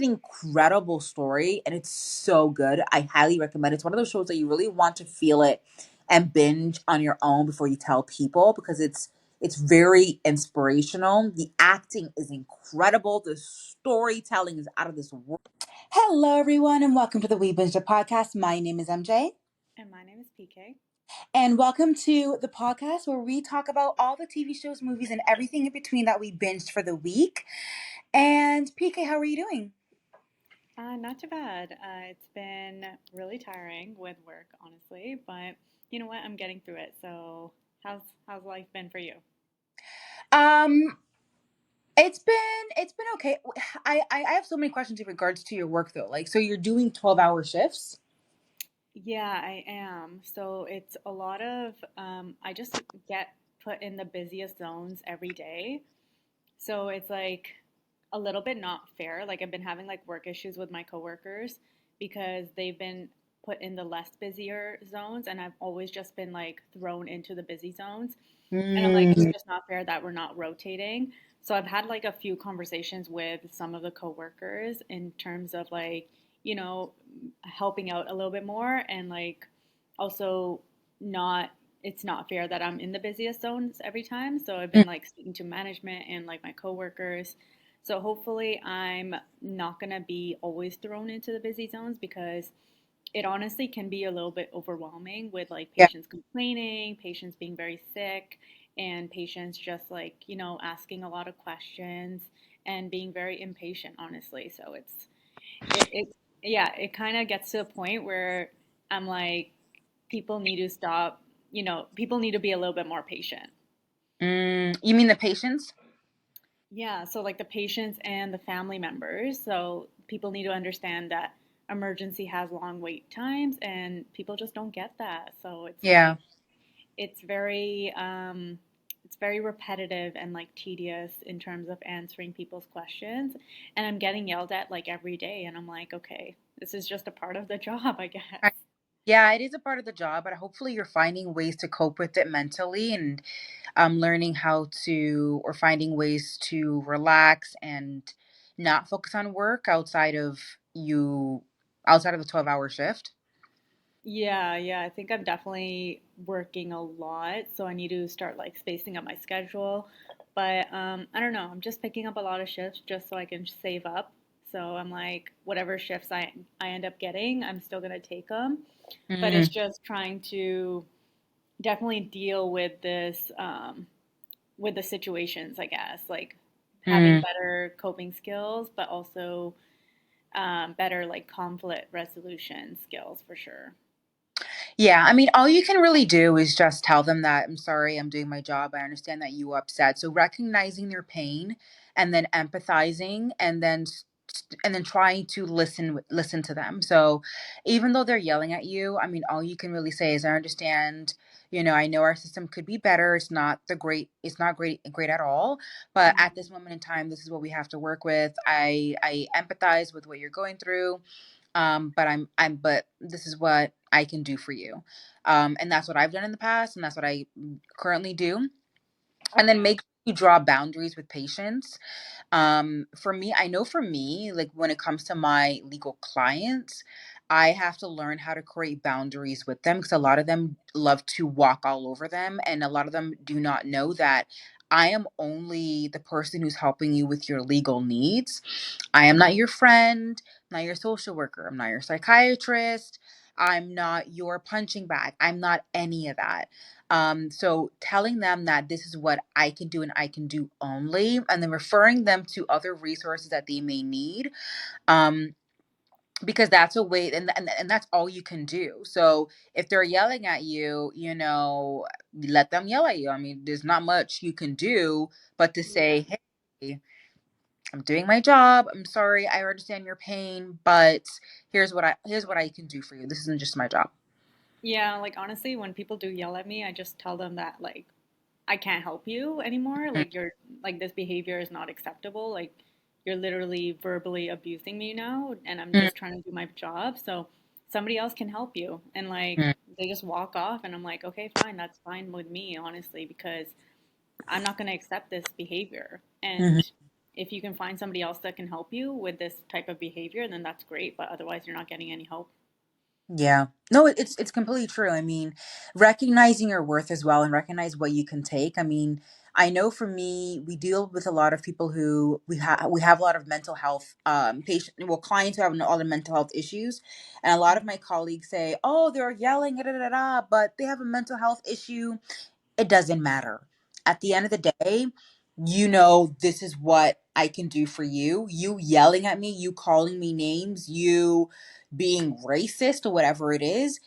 an incredible story and it's so good. I highly recommend it. It's one of those shows that you really want to feel it and binge on your own before you tell people because it's very inspirational. The acting is incredible. The storytelling is out of this world. Hello, everyone, and welcome to the We Binge It podcast. My name is MJ, And my name is PK. and welcome to the podcast where we talk about all the TV shows, movies, and everything in between that we binged for the week. And PK, how are you doing? Not too bad. It's been really tiring with work, honestly, but you know what? I'm getting through it. So, how's life been for you? Um, it's been okay. I have so many questions in regards to your work though. Like, so you're doing 12-hour shifts? Yeah, I am. So it's a lot of I just get put in the busiest zones every day. So it's like a little bit not fair. Like I've been having like work issues with my coworkers because they've been put in the less busier zones and I've always just been like thrown into the busy zones. And I'm like, it's Mm, just not fair that we're not rotating. So I've had like a few conversations with some of the coworkers in terms of like, you know, helping out a little bit more and like also not it's not fair that I'm in the busiest zones every time. So I've mm, been like speaking to management and like my coworkers. So hopefully I'm not gonna be always thrown into the busy zones because it honestly can be a little bit overwhelming with like yeah. patients complaining, patients being very sick, and patients just like, asking a lot of questions and being very impatient, honestly. So it yeah, it kind of gets to a point where I'm like, people need to stop, people need to be a little bit more patient. You mean the patients? Yeah, so like the patients and the family members. So people need to understand that emergency has long wait times and people just don't get that. So it's Yeah. like it's very it's very repetitive and like tedious in terms of answering people's questions. And I'm getting yelled at like every day and I'm like, okay, this is just a part of the job, I guess. Yeah, it is a part of the job, but hopefully you're finding ways to cope with it mentally and learning how to or finding ways to relax and not focus on work outside of the 12-hour shift. Yeah, yeah, I think I'm definitely working a lot, so I need to start like spacing up my schedule. But I don't know, I'm just picking up a lot of shifts just so I can save up. So I'm like, whatever shifts I end up getting, I'm still gonna take them. But Mm, it's just trying to definitely deal with the situations, I guess, like having mm. better coping skills, but also better like conflict resolution skills for sure. Yeah, I mean, all you can really do is just tell them that I'm sorry, I'm doing my job. I understand that you are upset. So recognizing their pain and then empathizing and then trying to listen to them. So even though they're yelling at you, I mean, all you can really say is I understand, I know our system could be better. It's not great at all, but at this Mhm. moment in time, this is what we have to work with. I empathize with what you're going through, but this is what I can do for you. And that's what I've done in the past, and that's what I currently do. And then Yeah. make sure you draw boundaries with patients. For me, like when it comes to my legal clients, I have to learn how to create boundaries with them because a lot of them love to walk all over them, and a lot of them do not know that I am only the person who's helping you with your legal needs. I am not your friend, I'm not your social worker, I'm not your psychiatrist, I'm not your punching bag, I'm not any of that. So telling them that this is what I can do and I can do only, and then referring them to other resources that they may need, um, because that's a way, and that's all you can do. So if they're yelling at you, let them yell at you. I mean, there's not much you can do but to Yeah. say, hey, I'm doing my job. I'm sorry. I understand your pain, but here's what I can do for you. This isn't just my job. Yeah, like honestly, when people do yell at me, I just tell them that like I can't help you anymore. Mm, Like you're like this behavior is not acceptable. Like you're literally verbally abusing me now and I'm mm, just trying to do my job. So somebody else can help you. And like mm, they just walk off and I'm like, "Okay, fine. That's fine with me, honestly, because I'm not going to accept this behavior." mhm. And If you can find somebody else that can help you with this type of behavior, then that's great. But otherwise, you're not getting any help. Yeah. No, it's completely true. I mean, recognizing your worth as well and recognize what you can take. I mean, I know for me, we deal with a lot of people who we have a lot of mental health patient well clients who have a lot of mental health issues, and a lot of Mm. my colleagues say, "Oh, they're yelling, da, da, da, da," but they have a mental health issue. It doesn't matter. At the end of the day, this is what I can do for you. You yelling at me, you calling me names, you being racist or whatever it is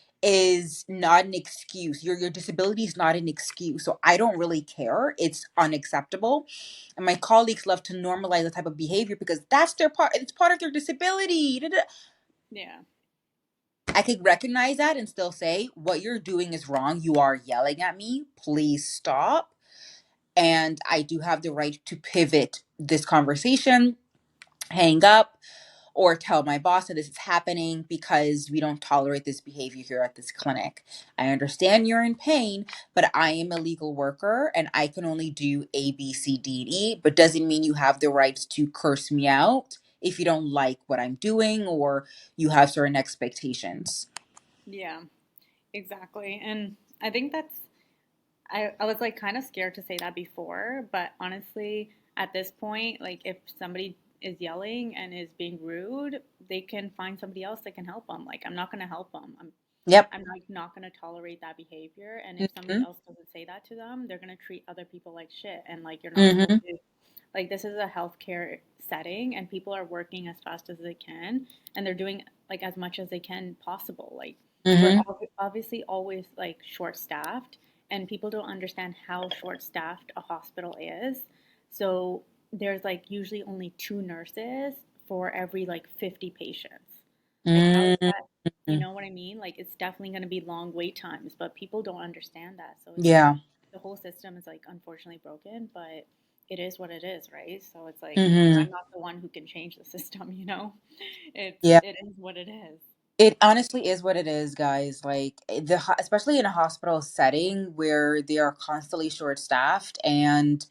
not an excuse. Your disability is not an excuse. So I don't really care. It's unacceptable. And my colleagues love to normalize the type of behavior because that's their part, it's part of their disability. Da, da. Yeah. I could recognize that and still say, what you're doing is wrong. You are yelling at me. Please stop. And I do have the right to pivot this conversation, hang up, or tell my boss that this is happening because we don't tolerate this behavior here at this clinic. I understand you're in pain, but I am a legal worker and I can only do A, B, C, D, and E, but doesn't mean you have the right to curse me out if you don't like what I'm doing or you have certain expectations. Yeah, exactly. And I think I was like kind of scared to say that before, but honestly, at this point, like if somebody is yelling and is being rude, they can find somebody else that can help them. Like I'm not going to help them. Yep. I'm like not going to tolerate that behavior. And if somebody Mm-hmm. else doesn't say that to them, they're going to treat other people like shit. And like you're not supposed Mm-hmm. to. Like this is a healthcare setting, and people are working as fast as they can, and they're doing like as much as they can possible. Like we're Mm-hmm. obviously always like short staffed, and people don't understand how short staffed a hospital is. So there's like usually only two nurses for every like 50 patients. Like how is that? You Mm-hmm. know what I mean? Like it's definitely going to be long wait times, but people don't understand that. So it's like Yeah. the whole system is like unfortunately broken, but it is what it is, right? So it's like Mm-hmm. I'm not the one who can change the system, you know? Yeah. It is what it is. It honestly is what it is, guys. Like especially in a hospital setting where they are constantly short-staffed, and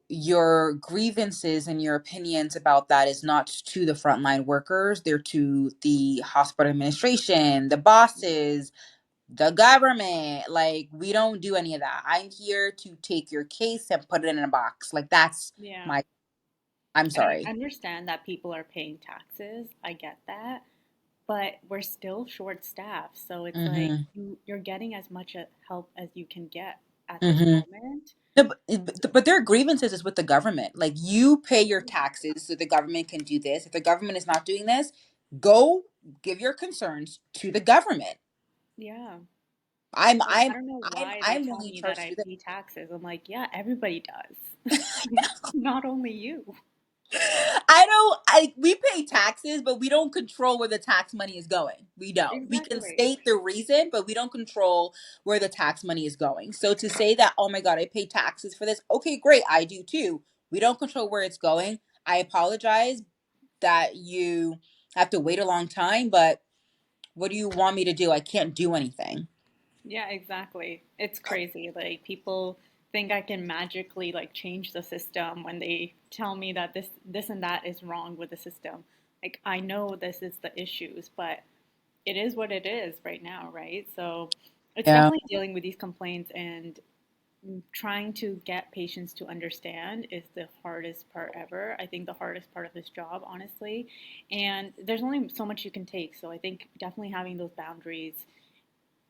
your grievances and your opinions about that is not to the frontline workers; they're to the hospital administration, the bosses, the government. Like we don't do any of that. I'm here to take your case and put it in a box. Like that's Yeah. my. I'm And I sorry. understand that people are paying taxes. I get that. But we're still short staffed. So it's like Mm-hmm. you're getting as much help as you can get at this Mm-hmm. moment. No, but their grievances is with the government. Like you pay your taxes so the government can do this. If the government is not doing this, go give your concerns to the government. Yeah. I'm Like, I I'm don't know I'm why they I'm tell only in me that charge to I do that. pay taxes. I'm like, yeah, everybody does. Like, not only you. I don't we pay taxes, but we don't control where the tax money is going. We don't. We can Exactly. state the reason, but we don't control where the tax money is going. So to say that, oh my God, I pay taxes for this. Okay, great. I do too. We don't control where it's going. I apologize that you have to wait a long time, but what do you want me to do? I can't do anything. Yeah, exactly. It's crazy. Like people think I can magically like change the system when they tell me that this and that is wrong with the system. Like I know this is the issues, but it is what it is right now, right? So it's Yeah. definitely dealing with these complaints and trying to get patients to understand is the hardest part ever. I think the hardest part of this job, honestly. And there's only so much you can take. So I think definitely having those boundaries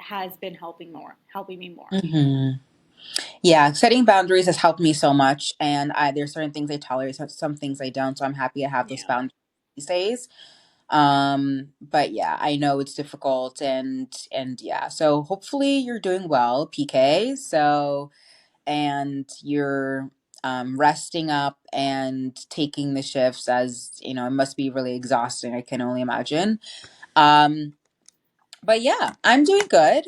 has been helping me more. hmm Yeah, setting boundaries has helped me so much, and there's certain things I tolerate, some things I don't. So I'm happy I have those Yeah. boundaries these days. But yeah, I know it's difficult, and yeah. So hopefully you're doing well, PK. So and you're resting up and taking the shifts, as it must be really exhausting. I can only imagine. Um, but yeah, I'm doing good.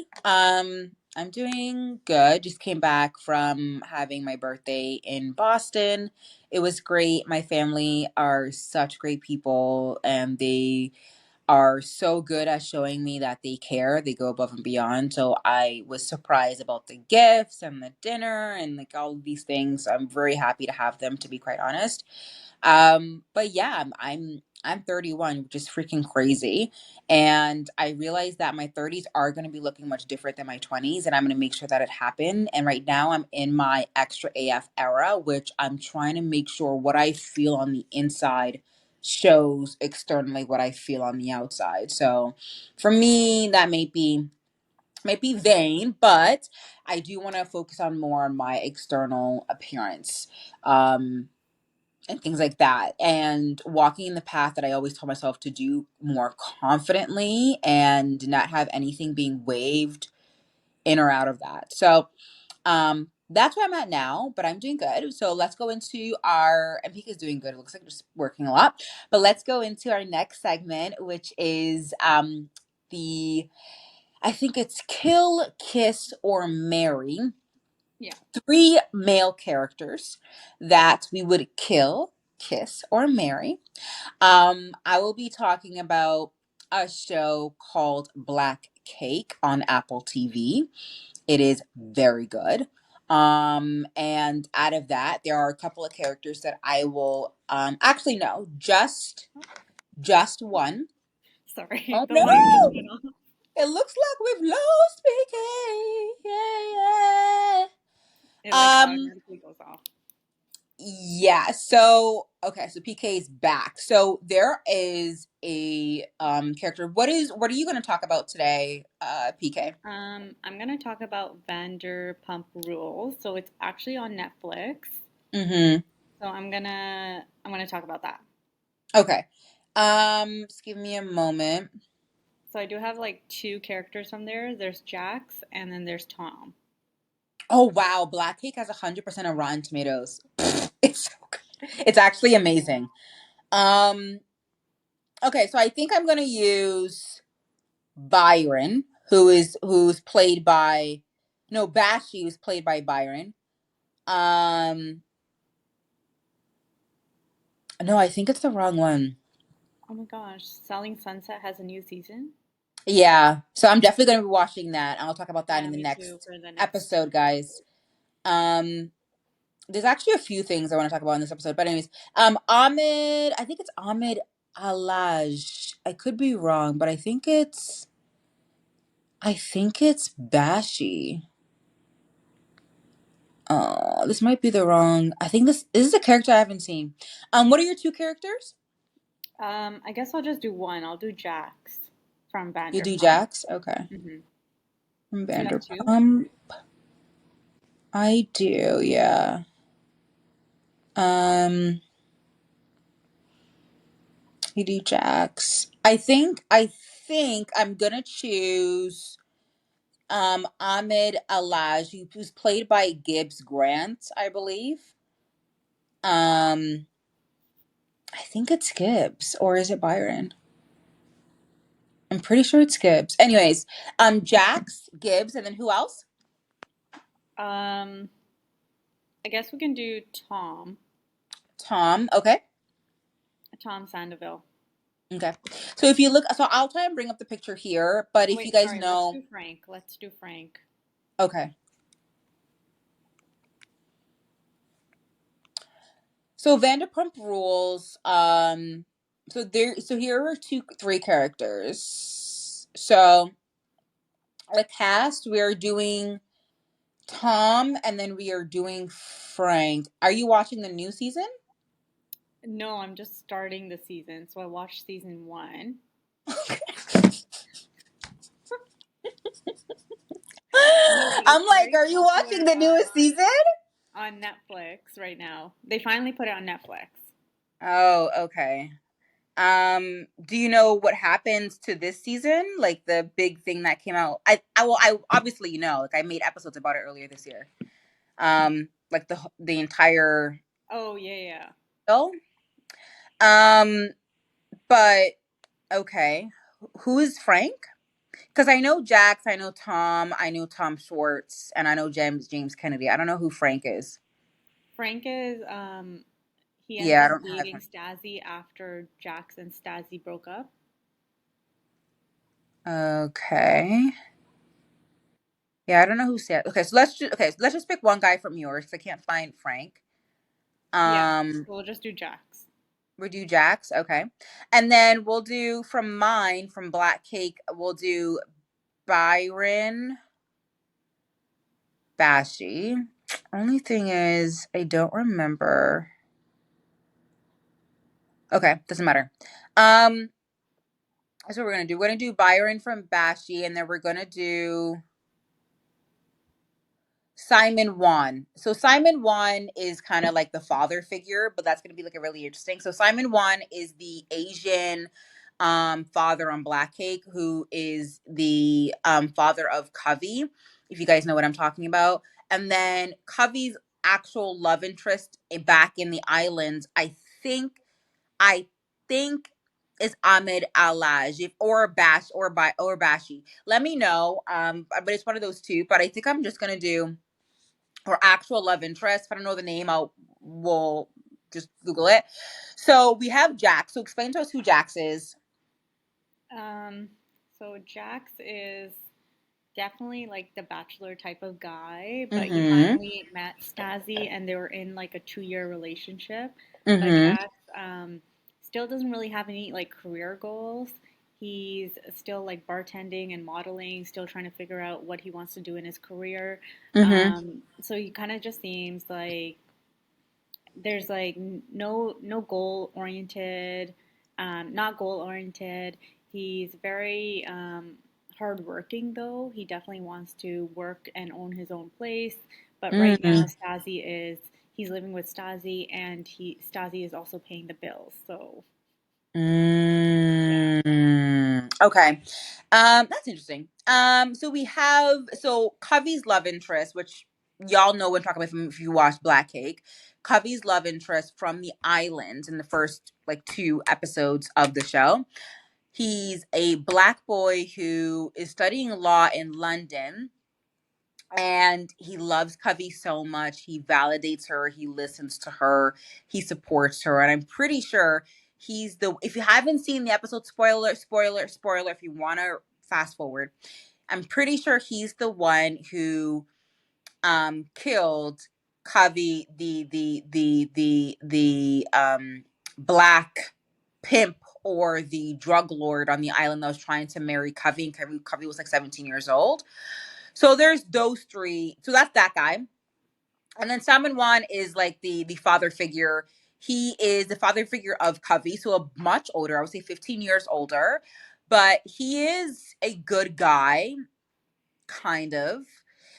I'm doing good. Just came back from having my birthday in Boston. It was great. My family are such great people, and they are so good at showing me that they care. They go above and beyond. So I was surprised about the gifts and the dinner and like all of these things. I'm very happy to have them, to be quite honest. But yeah, I'm 31, which is freaking crazy. And I realized that my 30s are going to be looking much different than my 20s, and I'm going to make sure that it happened. And right now I'm in my extra AF era, which I'm trying to make sure what I feel on the inside shows externally what I feel on the outside. So for me, that might be vain, but I do want to focus on more on my external appearance. And things like that, and walking in the path that I always told myself to do more confidently and not have anything being waved in or out of that. So that's where I'm at now, but I'm doing good. So let's go into our and Pika's doing good. It looks like just working a lot. But let's go into our next segment, which is the I think it's kill, kiss, or marry. Yeah. Three male characters that we would kill, kiss, or marry. I will be talking about a show called Black Cake on Apple TV. It is very good. And out of that, there are a couple of characters that I will actually no, just one. Sorry, Oh the light just no! went off. It looks like we've lost Vicky. Yeah, It like yeah. automatically goes off. Yeah. So okay, so PK is back. So there is a character. What are you going to talk about today, PK? I'm gonna talk about Vanderpump Rules. So it's actually on Netflix. Mm-hmm. So I'm gonna talk about that. Okay. Just give me a moment. So I do have like two characters from there. There's Jax and then there's Tom. Oh wow, Black Cake has 100% of Rotten Tomatoes. It's so good. It's actually amazing. Um. Okay, so I think I'm gonna use Byron, who's played by no Bashi, who's played by Byron. Um. No, I think it's the wrong one. Oh my gosh, Selling Sunset has a new season? Yeah. So I'm definitely going to be watching that. I'll talk about that Yeah, in the me too next for the next. episode, guys. Um there's actually a few things I want to talk about in this episode. But anyways, Ahmed, I think it's Ahmed Alaj. I could be wrong, but I think it's Bashi. Oh, this might be the wrong. I think this is a character I haven't seen. What are your two characters? I guess I'll just do one. I'll do Jax from You do Vanderpump. Jax? Okay. Mm-hmm. From Do you have two? Vanderpump. I do, yeah. Um You do Jax. I think I'm gonna choose Ahmed Alaj, who's played by Gibbs Grant, I believe. Um I think it's Gibbs, or is it Byron? I'm pretty sure it's Gibbs. Anyways, Jax, Gibbs, and then who else? Um, I guess we can do Tom. Tom. Okay. Tom Sandoval. Okay. So if you look, so I'll try and bring up the picture here, but Oh if you wait, guys sorry. Let's know, do Frank. Let's do Frank. okay. So Vanderpump Rules. So here are three characters. So the cast, we are doing Tom, and then we are doing Frank. Are you watching the new season? No, I'm just starting the season, so I watched season one. No, but I'm it's like, very are you watching popular the newest season? on Netflix right now. They finally put it on Netflix. Oh, okay. Do you know what happens to this season? Like the big thing that came out. I obviously like I made episodes about it earlier this year. Like the entire Oh yeah, yeah. show. Um, but okay, who is Frank? Because I know Jax, I know Tom, I know Tom Schwartz, and I know James Kennedy. I don't know who Frank is. Frank is he ends Yeah, I up don't have dating him. Stasi after Jax and Stasi broke up. Okay. Yeah, I don't know who said. Okay, so let's just pick one guy from yours 'cause I can't find Frank. Yeah, Um, we'll just do Jax. we'll do Jax, okay, and then we'll do from mine from Black Cake. We'll do Byron Bashi. Only thing is, I don't remember. Okay, doesn't matter. Um, that's what we're gonna do. We're gonna do Byron from Bashi, and then we're gonna do Simon Wan. So Simon Wan is kind of like the father figure, but that's going to be like a really interesting. So Simon Wan is the Asian father on Black Cake, who is the father of Covey, if you guys know what I'm talking about. And then Covey's actual love interest back in the islands, I think is Ahmed Alaj, if or Bash or Bashi. Let me know. But it's one of those two. But I think I'm just gonna do or actual love interest. If I don't know the name, we'll just Google it. So we have Jax. So explain to us who Jax is. Um, so Jax is definitely like the bachelor type of guy, but he Mm-hmm. finally met Stasi and they were in like a 2 year relationship. But Mm-hmm. Jax still doesn't really have any like career goals. He's still like bartending and modeling, still trying to figure out what he wants to do in his career. Mm-hmm. So he kind of just seems like there's like no goal oriented, not goal oriented. He's very hardworking though. He definitely wants to work and own his own place. But right now, Mm-hmm. Stasi is he's living with Stasi, and he Stasi is also paying the bills. So yeah. Okay. That's interesting. So we have Covey's love interest, which y'all know when talking about from if you watch Black Cake. Covey's love interest from the island in the first like two episodes of the show. He's a black boy who is studying law in London, and he loves Covey so much. He validates her, he listens to her, he supports her, and I'm pretty sure he's the if you haven't seen the episode, spoiler if you want to fast forward, I'm pretty sure he's the one who killed Covey, the black pimp or the drug lord on the island that was trying to marry Covey, and Covey was like 17 years old. So there's those three. So that's that guy. And then Salmon Wan is like the father figure. He is the father figure of Covey, so a much older, I would say 15 years older, but he is a good guy, kind of.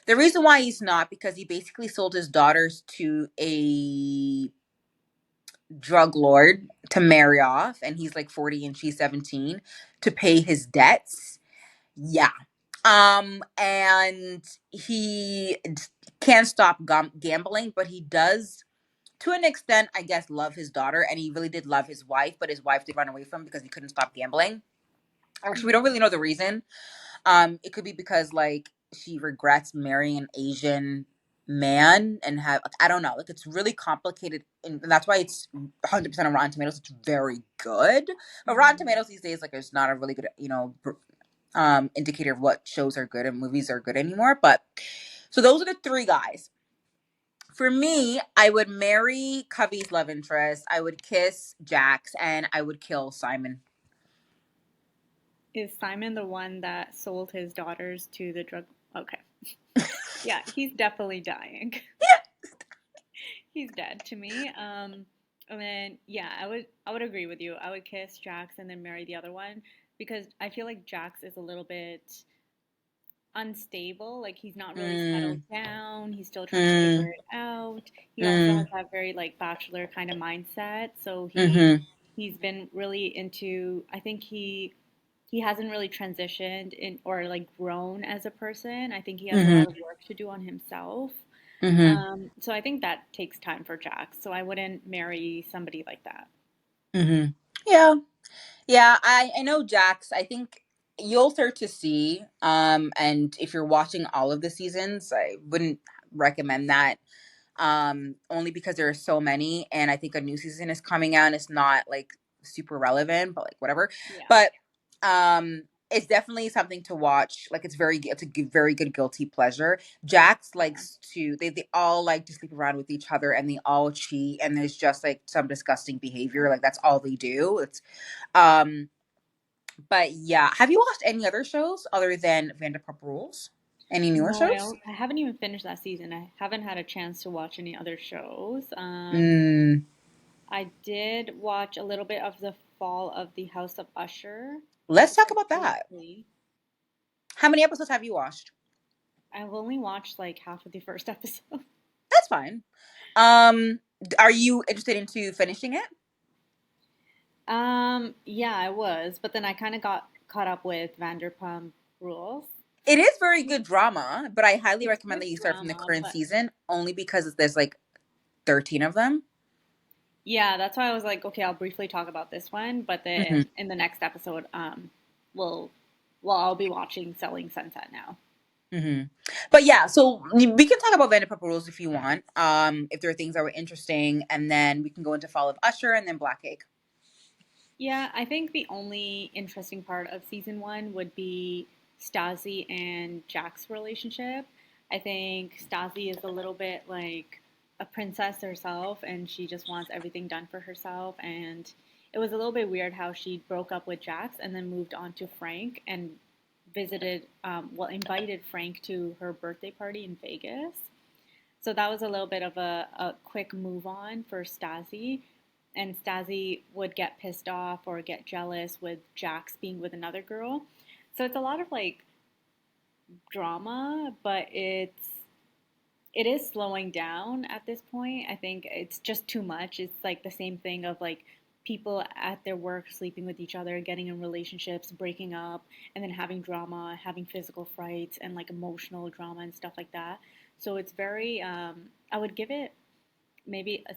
The reason why he's not because he basically sold his daughters to a drug lord to marry off, and he's like 40 and she's 17 to pay his debts. Yeah. And he can't stop gambling, but he does, to an extent, I guess, love his daughter. And he really did love his wife, but his wife did run away from him because he couldn't stop gambling. Actually, we don't Mm-hmm. really know the reason. It could be because, like, she regrets marrying an Asian man and have, like, I don't know. Like, it's really complicated. And that's why it's 100% on Rotten Tomatoes. It's very good. But Rotten Mm-hmm. Tomatoes these days, like, it's not a really good, indicator of what shows are good and movies are good anymore. But so those are the three guys. For me, I would marry Covey's love interest. I would kiss Jax, and I would kill Simon. Is Simon the one that sold his daughters to the drug? Okay. Yeah, he's definitely dying. He's dead to me. And then yeah, I would agree with you. I would kiss Jax and then marry the other one because I feel like Jax is a little bit unstable. Like he's not really settled Mm, down. He's still trying to figure mm, it out. He also has mm, that very like bachelor kind of mindset. So mm-hmm, he's been really into. I think he hasn't really transitioned in or like grown as a person. I think he has a lot mm-hmm, of work to do on himself. mm-hmm, So I think that takes time for Jax. So I wouldn't marry somebody like that. mm-hmm. Yeah, yeah. I know Jax. I think you'll start to see. And if you're watching all of the seasons, I wouldn't recommend that. Only because there are so many, and I think a new season is coming out and it's not like super relevant, but like whatever. Yeah. But um It's definitely something to watch. Like it's a very good guilty pleasure. Jax Yeah. likes to they all like to sleep around with each other and they all cheat and there's just like some disgusting behavior. Like that's all they do. It's um but yeah. Have you watched any other shows other than Vanderpump Rules? Any newer No, shows? I haven't even finished that season. I haven't had a chance to watch any other shows. Mm, I did watch a little bit of the fall of the House of Usher, let's just talk like about that. briefly. How many episodes have you watched? I've only watched like half of the first episode. That's fine. Um, are you interested into finishing it? Yeah, I was, but then I kind of got caught up with Vanderpump Rules. It is very good drama, but I highly It's recommend good that you start from the drama, current but season only because there's like 13 of them. yeah, that's why I was like, okay, I'll briefly talk about this one, but Hmm. then in the next episode, we'll, well, I'll be watching Selling Sunset now. Hmm. But yeah, so we can talk about Vanderpump Rules if you want. If there are things that were interesting, and then we can go into Fall of Usher and then Black Cake. Yeah, I think the only interesting part of season one would be Stasi and Jack's relationship. I think Stasi is a little bit like a princess herself and she just wants everything done for herself. And it was a little bit weird how she broke up with Jax and then moved on to Frank and visited, well, invited Frank to her birthday party in Vegas. So that was a little bit of a quick move on for Stasi. And Stasi would get pissed off or get jealous with Jax being with another girl. So it's a lot of like drama, but it is slowing down at this point. I think it's just too much. It's like the same thing of like people at their work sleeping with each other, getting in relationships, breaking up, and then having drama, having physical fights, and like emotional drama and stuff like that. So it's very, I would give it maybe a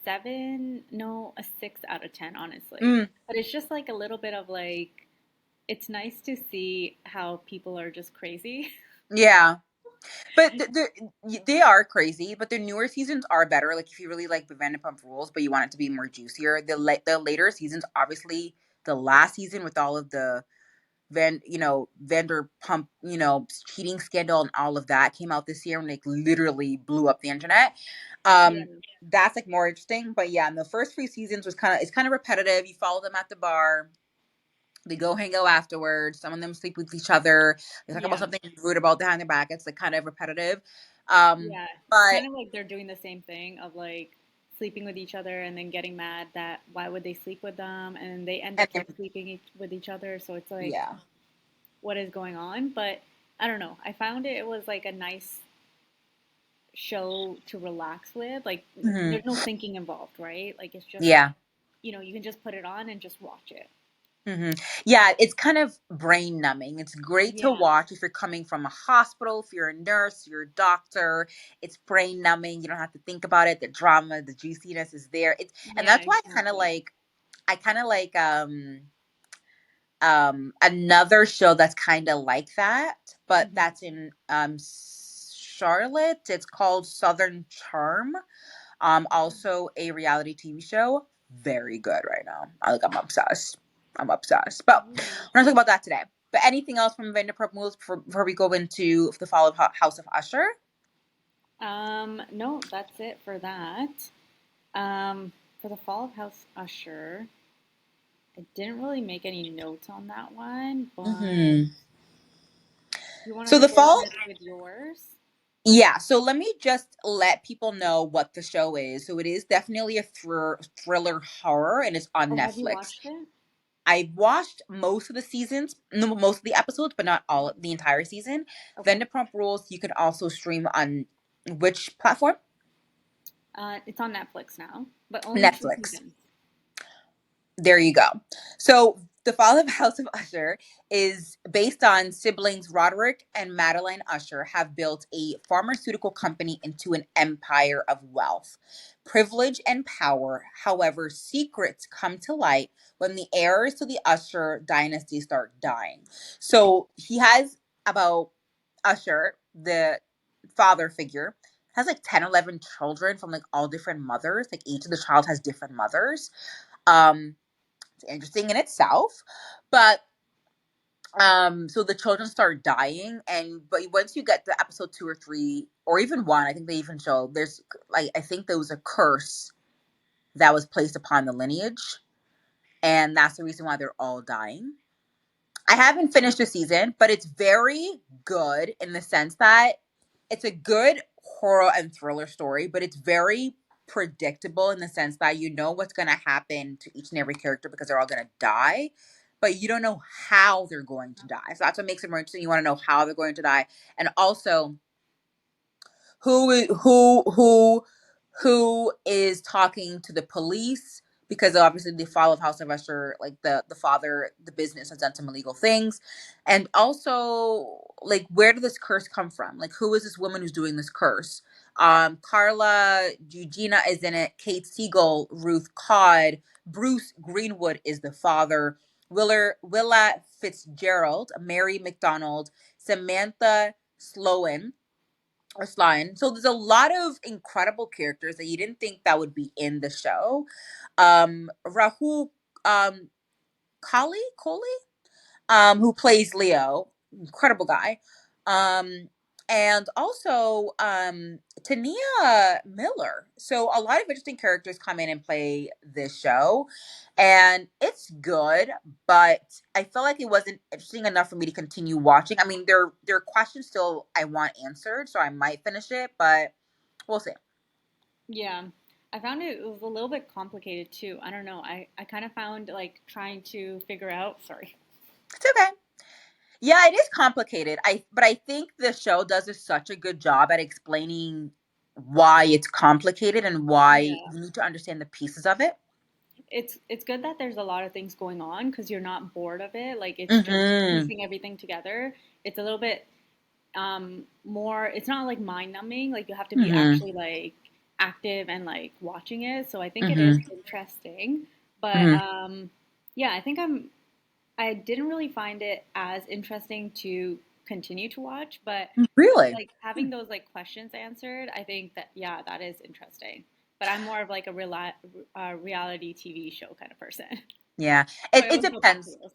seven, no, a 6 out of 10, honestly. Mm, But it's just like a little bit of like, it's nice to see how people are just crazy. yeah, but they are crazy. But the newer seasons are better. Like if you really like the Vanderpump Rules, but you want it to be more juicier, the later seasons, obviously, the last season with all of the Vanderpump, cheating scandal and all of that came out this year and like literally blew up the internet. Yeah. That's like more interesting. But yeah, in the first three seasons it's kind of repetitive. You follow them at the bar. They go hang out afterwards. Some of them sleep with each other. They talk about Yeah. something rude about behind their back. It's like kind of repetitive. Um, Yeah. It's but kind of like they're doing the same thing of like sleeping with each other and then getting mad that why would they sleep with them and they end and up then like sleeping with each other. So it's like, yeah. what is going on? But I don't know. I found it was like a nice show to relax with. Like Hmm. there's no thinking involved, right? Like it's just, Yeah. you can just put it on and just watch it. Hmm. Yeah, it's kind of brain numbing. It's great to Yeah. watch if you're coming from a hospital, if you're a nurse, you're a doctor. It's brain numbing. You don't have to think about it. The drama, the juiciness is there. And Yeah, that's why exactly. I kind of like another show that's kind of like that, but Hmm. that's in Charlotte. It's called Southern Charm. Also a reality TV show. Very good right now. I'm obsessed. I'm obsessed. But Ooh. we're not talking about that today. But anything else from Vanderpump Rules before we go into the fall of House of Usher? No, that's it for that. For the Fall of House Usher, I didn't really make any notes on that one, but Hmm. you want So to the go fall, ahead with yours? yeah. So let me just let people know what the show is. So it is definitely a thriller horror, and it's on Oh, have you Netflix. watched it? I watched most of the seasons, no, most of the episodes, but not all the entire season. Okay. Vanderpump Rules you can also stream on which platform? It's on Netflix now, but only two Netflix. seasons. There you go. So the Fall of House of Usher is based on siblings Roderick and Madeline Usher have built a pharmaceutical company into an empire of wealth, privilege, and power. However, secrets come to light when the heirs to the Usher dynasty start dying. So he has about Usher, the father figure, has like 10, 11 children from like all different mothers. Like each of the child has different mothers. Um, it's interesting in itself. But So the children start dying, and but once you get to episode 2 or 3, or even one, I think they even show there's like I think there was a curse that was placed upon the lineage, and that's the reason why they're all dying. I haven't finished the season, but it's very good in the sense that it's a good horror and thriller story, but it's very predictable in the sense that you know what's going to happen to each and every character because they're all going to die, but you don't know how they're going to die. So that's what makes it more interesting. You want to know how they're going to die. And also, who is talking to the police, because obviously the fall of House of Usher, like the father, the business has done some illegal things. And also, like, where did this curse come from? Like, who is this woman who's doing this curse? Carla Eugenia is in it, Kate Siegel, Ruth Codd, Bruce Greenwood is the father, Willa Fitzgerald, Mary McDonald, Samantha Sloan or Slime. So there's a lot of incredible characters that you didn't think that would be in the show. Rahul Kali, who plays Leo, incredible guy. Um, and also Tania Miller. So a lot of interesting characters come in and play this show, and it's good. But I felt like it wasn't interesting enough for me to continue watching. I mean, there are questions still I want answered, so I might finish it, but we'll see. Yeah. I found it was a little bit complicated too. I don't know. I kind of found like trying to figure out, sorry. It's okay. Yeah, it is complicated. But I think the show does such a good job at explaining why it's complicated and why you Yeah. need to understand the pieces of it. It's good that there's a lot of things going on because you're not bored of it. Like it's just Mhm. piecing everything together. It's a little bit more, it's not like mind numbing. Like you have to be Mhm. actually like active and like watching it. So I think it is Mhm. interesting. But Mhm. yeah, I didn't really find it as interesting to continue to watch, but Really? like having those like questions answered, I think that yeah, that is interesting. But I'm more of like a reality TV show kind of person. Yeah. So I It always go back to depends. those.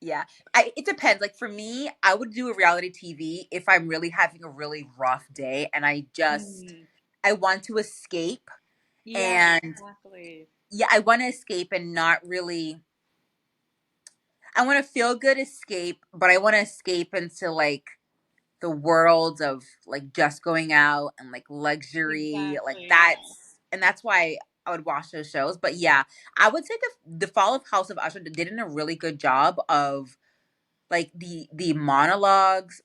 Yeah. It depends. Like for me, I would do a reality TV if I'm really having a really rough day and Mm. I want to escape, Yeah, and exactly. yeah, I want to escape and not really I want to feel good escape, but I want to escape into like the world of like just going out and like luxury, like Exactly. Yeah. that's why I would watch those shows. But yeah, I would say the Fall of House of Usher did a really good job of like the monologues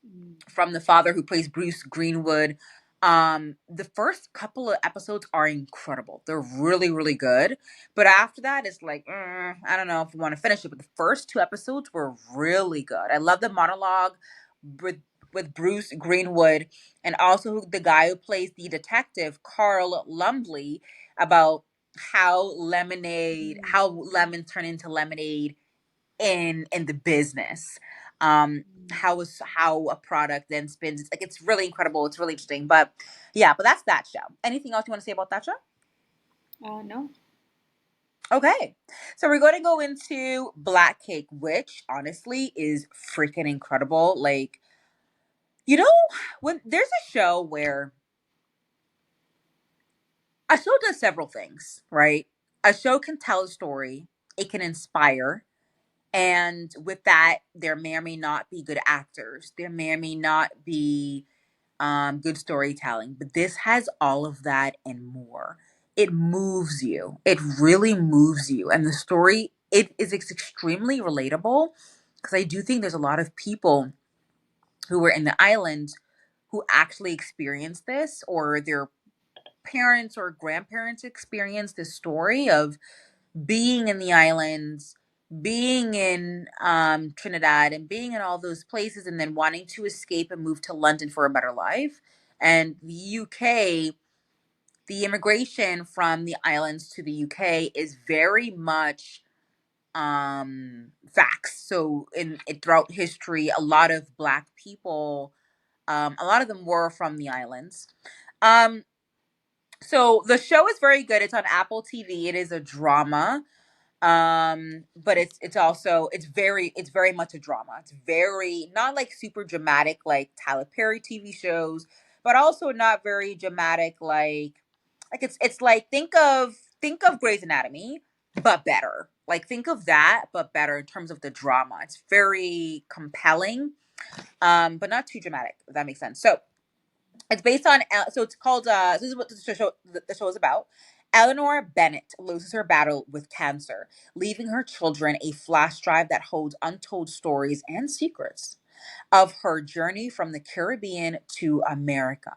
Mm. from the father who plays Bruce Greenwood. The first couple of episodes are incredible. They're really, really good. But after that, it's like, I don't know if you want to finish it. But the first two episodes were really good. I love the monologue with with Bruce Greenwood, and also the guy who plays the detective, Carl Lumbly, about how Mm. lemons turn into lemonade in the business. Mm. How a product then spins. It's like it's really incredible. It's really interesting. But yeah, but that's that show. Anything else you want to say about that show? No. Okay. So we're going to go into Black Cake, which honestly is freaking incredible. Like, you know, when there's a show where a show does several things, right? A show can tell a story, it can inspire, and with that, there may or may not be good actors. There may or may not be good storytelling. But this has all of that and more. It moves you. It really moves you. And the story, it is extremely relatable because I do think there's a lot of people who were in the island who actually experienced this, or their parents or grandparents experienced this story of being in the islands, being in Trinidad, and being in all those places, and then wanting to escape and move to London for a better life. And the UK, the immigration from the islands to the UK is very much facts. So throughout history, a lot of Black people, a lot of them were from the islands. Um, so the show is very good. It's on Apple TV. It is a drama. But it's also it's very much a drama. It's very not like super dramatic like Tyler Perry TV shows, but also not very dramatic like it's like think of Grey's Anatomy but better. Like think of that but better in terms of the drama. It's very compelling, but not too dramatic, if that makes sense. So it's based on so it's called this is what the show is about. Eleanor Bennett loses her battle with cancer, leaving her children a flash drive that holds untold stories and secrets of her journey from the Caribbean to America.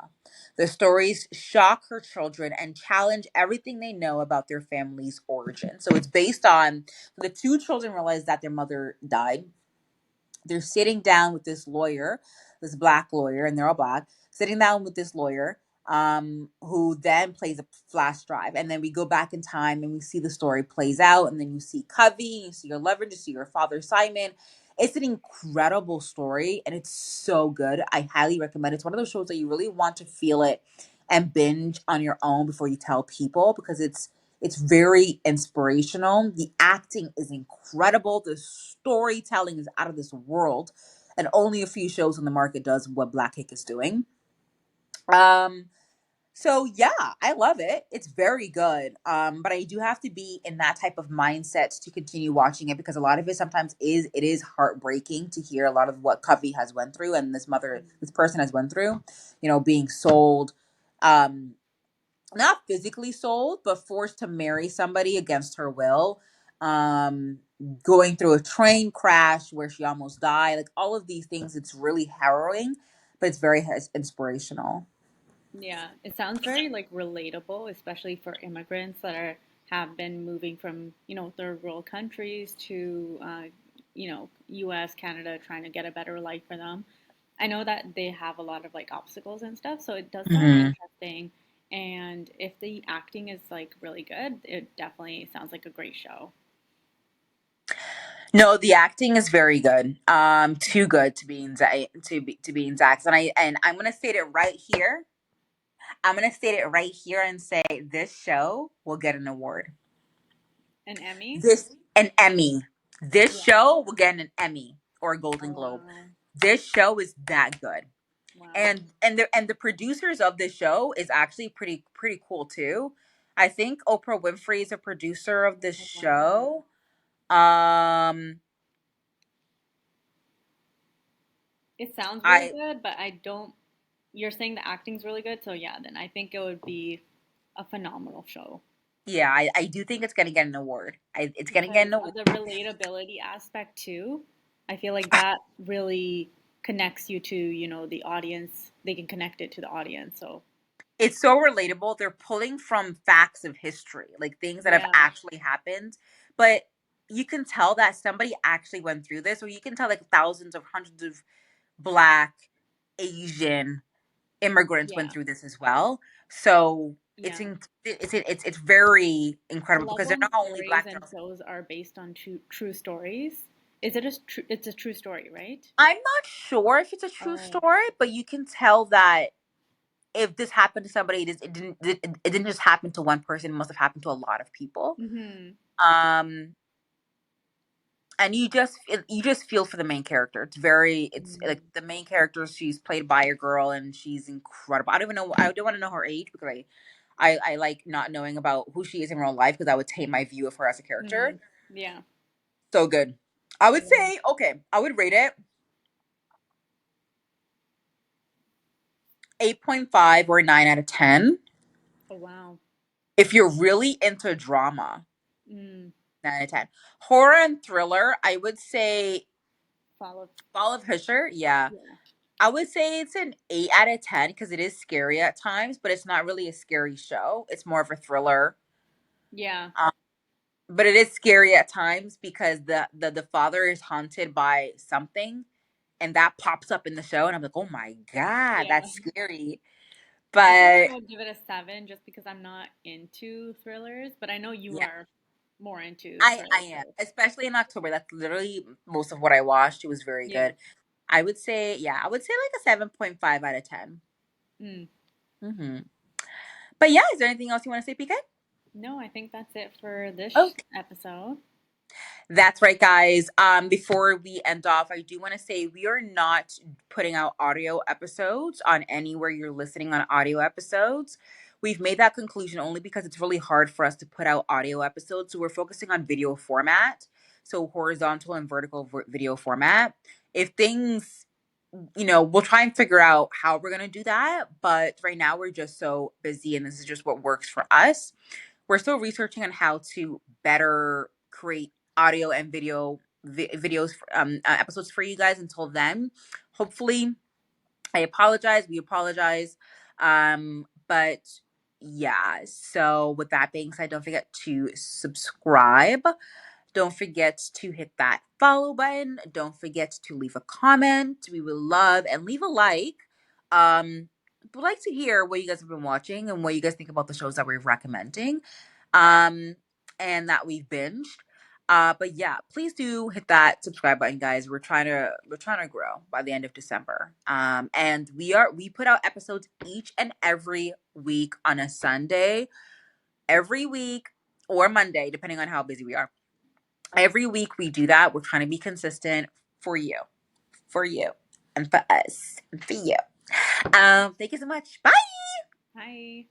The stories shock her children and challenge everything they know about their family's origin. So it's based on the two children realize that their mother died. They're sitting down with this lawyer, this black lawyer, and they're all black, sitting down with this lawyer, who then plays a flash drive. And then we go back in time and we see the story plays out. And then you see Covey, you see your lover, you see your father, Simon. It's an incredible story and it's so good. I highly recommend it. It's one of those shows that you really want to feel it and binge on your own before you tell people because it's very inspirational. The acting is incredible. The storytelling is out of this world. And only a few shows on the market does what Black Hick is doing. Um, so yeah, I love it. It's very good. But I do have to be in that type of mindset to continue watching it because a lot of it sometimes is heartbreaking to hear a lot of what Covey has went through and this person has went through, being sold, um, not physically sold, but forced to marry somebody against her will. Um, Going through a train crash where she almost died, like all of these things, it's really harrowing, but it's very inspirational. Yeah, it sounds very like relatable, especially for immigrants that are have been moving from third world countries to U.S., Canada, trying to get a better life for them. I know that they have a lot of like obstacles and stuff, so it does sound Hmm. interesting. And if the acting is like really good, it definitely sounds like a great show. No, the acting is very good. Too good to be in to be in Zach's, and I'm gonna state it right here. I'm gonna state it right here and say this show will get an award. An Emmy? This an Emmy. This Yeah. show will get an Emmy or a Golden Oh Globe. wow. This show is that good. Wow. And the producers of this show is actually pretty cool too. I think Oprah Winfrey is a producer of this Oh wow. show. Um, It sounds really I good, but I don't. You're saying the acting's really good, so yeah, then I think it would be a phenomenal show yeah, I do think it's gonna get an award. It's gonna get because an award. of the relatability aspect too. I feel like that really connects you to, the audience. They can connect it to the audience. So, It's so relatable. They're pulling from facts of history, like things that have yeah, actually happened, but you can tell that somebody actually went through this, or you can tell like thousands of hundreds of Black, Asian immigrants went yeah, through this as well. So yeah. it's very I incredible love because they're when not only stories Black, they're and also. shows are based on true stories. Is it a true? It's a true story, right? I'm not sure if it's a true Oh, story, but you can tell that if this happened to somebody, it didn't just happen to one person. It must have happened to a lot of people. mm-hmm. Um, and you just feel for the main character. It's like Mm, the main character. She's played by a girl, and she's incredible. I don't even know. I don't want to know her age because I like not knowing about who she is in real life because that would taint my view of her as a character. mm, yeah. So good. I would Yeah. say okay. I would rate it 8.5 or 9 out of 10. Oh wow. If you're really into drama, Mm, 9 out of 10. Horror and thriller, I would say follow. Fall of Hisher. Yeah, Yeah. I would say it's an 8 out of 10 because it is scary at times, but it's not really a scary show. It's more of a thriller. Yeah. Um, but it is scary at times because the father is haunted by something, and that pops up in the show, and I'm like, oh my god, Yeah. that's scary. I feel like But I would give it a 7 just because I'm not into thrillers, but I know you yeah, are more into I thrillers. am, So, especially in October. That's literally most of what I watched. It was very yeah. good. I would say, yeah, I would say like a 7.5 out of 10. Mm. Mm-hmm. But yeah, is there anything else you want to say, PK? No, I think that's it for this Okay. episode. That's right, guys. Before we end off, I do want to say we are not putting out audio episodes on anywhere you're listening on audio episodes. We've made that conclusion only because it's really hard for us to put out audio episodes. So we're focusing on video format, so horizontal and vertical video format. If things, we'll try and figure out how we're going to do that. But right now, we're just so busy, and this is just what works for us. We're still researching on how to better create audio and videos episodes for you guys. Until then, hopefully, I apologize, we apologize, but yeah. So with that being said, don't forget to subscribe. Don't forget to hit that follow button. Don't forget to leave a comment. We will love, and leave a like. Would like to hear what you guys have been watching and what you guys think about the shows that we're recommending, um, and that we've binged. But yeah, please do hit that subscribe button, guys. We're trying to grow by the end of December. And we put out episodes each and every week on a Sunday, every week, or Monday, depending on how busy we are. Every week we do that. We're trying to be consistent for you, and for us, and for you. Thank you so much. Bye. Hi.